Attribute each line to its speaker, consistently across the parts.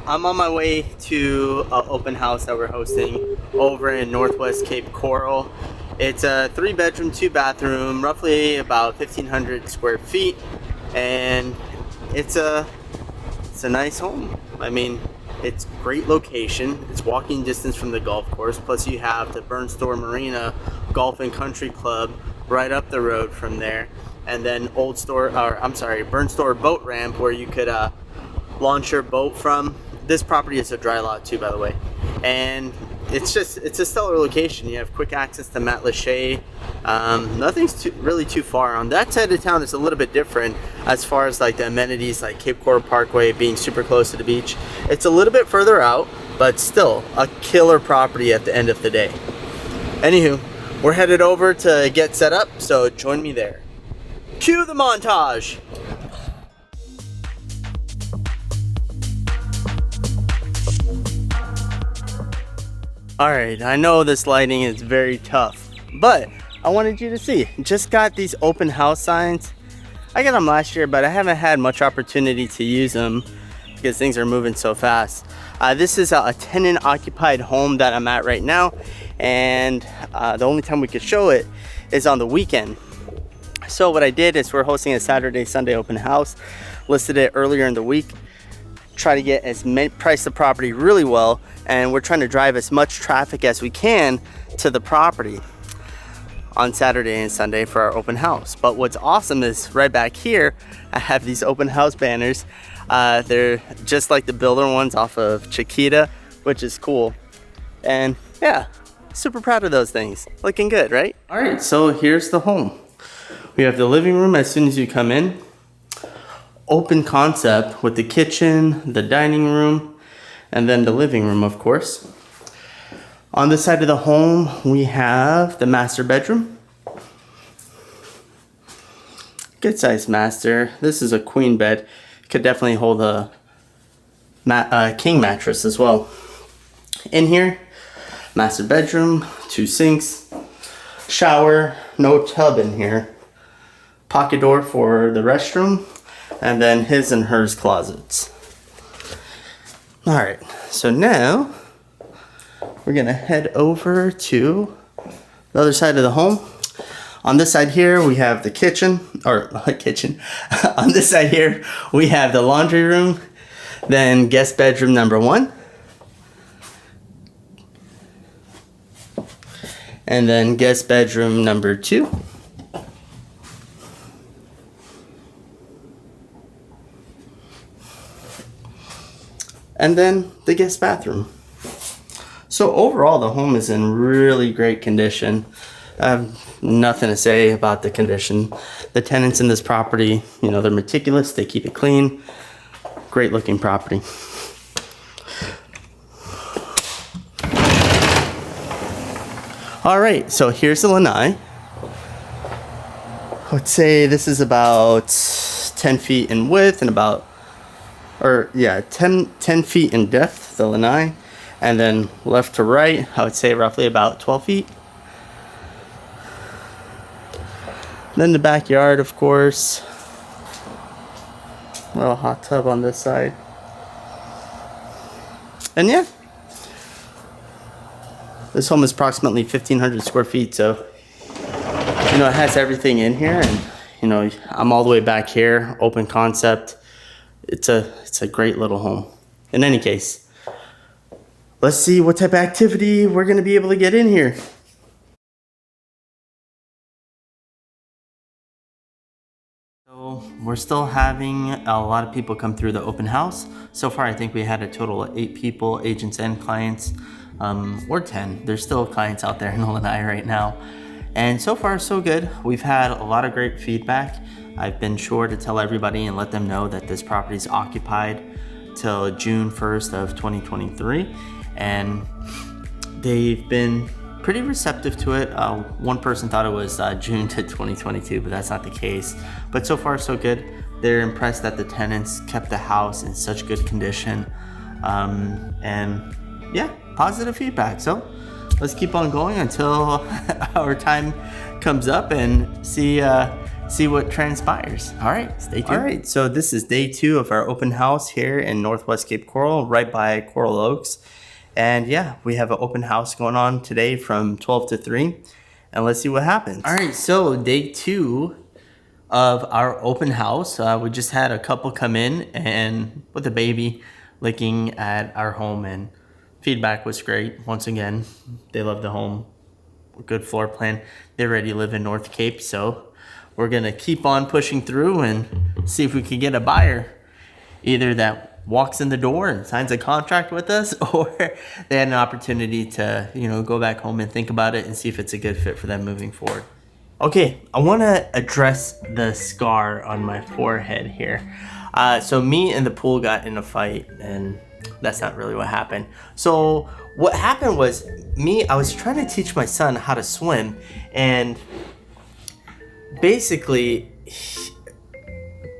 Speaker 1: I'm on my way to an open house that we're hosting over in Northwest Cape Coral. It's a 3-bedroom, 2-bathroom, roughly about 1,500 square feet, and it's a nice home. I mean, it's great location. It's walking distance from the golf course. Plus, you have the Burnstore Marina Golf and Country Club right up the road from there, and then Burnstore Boat Ramp where you could launch your boat from. This property is a dry lot too, by the way, and it's a stellar location. You have quick access to Matlacha. Nothing's really too far. On that side of town, it's a little bit different as far as like the amenities, like Cape Coral Parkway being super close to the beach. It's a little bit further out, but still a killer property at the end of the day. Anywho, we're headed over to get set up, so join me there. Cue the montage. Alright, I know this lighting is very tough, but I wanted you to see. Just got these open house signs. I got them last year, but I haven't had much opportunity to use them because things are moving so fast. This is a tenant occupied home that I'm at right now, and the only time we could show it is on the weekend. So what I did is we're hosting a Saturday, Sunday open house, listed it earlier in the week, try to get price the property really well, and we're trying to drive as much traffic as we can to the property on Saturday and Sunday for our open house. But what's awesome is right back here, I have these open house banners. They're just like the builder ones off of Chiquita, which is cool. And yeah, super proud of those things. Looking good, right? All right, so here's the home. We have the living room as soon as you come in. Open concept with the kitchen, the dining room, and then the living room, of course. On this side of the home, we have the master bedroom. Good sized master. This is a queen bed. Could definitely hold a king mattress as well. In here, master bedroom, 2 sinks, shower, no tub in here. Pocket door for the restroom, and then his and hers closets. All right, so now we're gonna head over to the other side of the home. On this side here, we have the kitchen, On this side here, we have the laundry room, then guest bedroom number 1, and then guest bedroom number 2. And then the guest bathroom. So overall, the home is in really great condition. I have nothing to say about the condition. The tenants in this property, you know, they're meticulous, they keep it clean. Great looking property. All right, so here's the lanai. I would say this is about 10 feet in width and 10 feet in depth, the lanai, and then left to right, I would say roughly about 12 feet. Then the backyard, of course. Little hot tub on this side. And yeah, this home is approximately 1,500 square feet, so you know, it has everything in here, and you know, I'm all the way back here, open concept. It's a great little home. In any case, let's see what type of activity we're gonna be able to get in here. So we're still having a lot of people come through the open house. So far, I think we had a total of 8 people, agents and clients, or 10. There's still clients out there in the lanai right now. And so far, so good. We've had a lot of great feedback. I've been sure to tell everybody and let them know that this property is occupied till June 1st of 2023. And they've been pretty receptive to it. One person thought it was June to 2022, but that's not the case. But so far, so good. They're impressed that the tenants kept the house in such good condition. And yeah, positive feedback. So let's keep on going until our time comes up and see see what transpires. All right, stay tuned. All right, so this is day 2 of our open house here in Northwest Cape Coral, right by Coral Oaks. And yeah, we have an open house going on today from 12 to 3. And let's see what happens. All right, so day 2 of our open house. We just had a couple come in and with a baby licking at our home, and feedback was great. Once again, they love the home. Good floor plan. They already live in North Cape, so we're gonna keep on pushing through and see if we can get a buyer, either that walks in the door and signs a contract with us, or they had an opportunity to, go back home and think about it and see if it's a good fit for them moving forward. Okay, I want to address the scar on my forehead here. So me and the pool got in a fight, and that's not really what happened. So what happened was I was trying to teach my son how to swim, and basically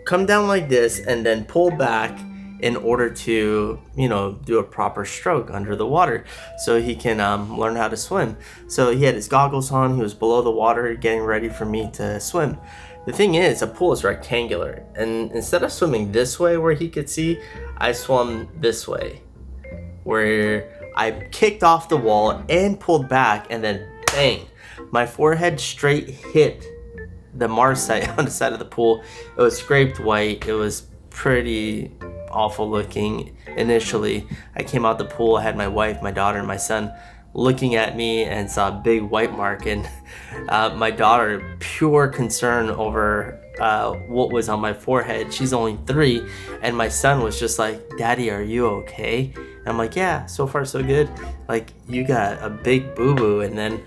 Speaker 1: come down like this and then pull back in order to, do a proper stroke under the water so he can learn how to swim. So he had his goggles on, he was below the water getting ready for me to swim. The thing is, a pool is rectangular, and instead of swimming this way where he could see, I swam this way, where I kicked off the wall and pulled back, and then bang, my forehead straight hit the Marcite on the side of the pool. It was scraped white. It was pretty awful looking. Initially, I came out the pool, I had my wife, my daughter, and my son looking at me and saw a big white mark, and my daughter, pure concern over what was on my forehead. She's only 3, and my son was just like, "Daddy, are you okay?" And I'm like, "Yeah, so far so good. Like, you got a big boo-boo." And then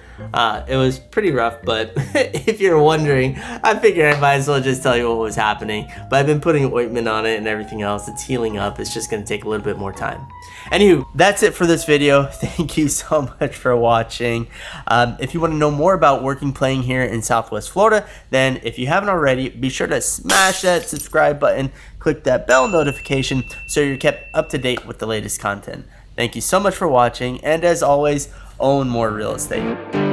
Speaker 1: it was pretty rough, but if you're wondering, I figured I might as well just tell you what was happening. But I've been putting ointment on it and everything else. It's healing up. It's just gonna take a little bit more time. Anywho, that's it for this video. Thank you so much for watching. If you want to know more about working playing here in Southwest Florida, then if you haven't already, be sure to smash that subscribe button, click that bell notification so you're kept up to date with the latest content. Thank you so much for watching, and as always, own more real estate.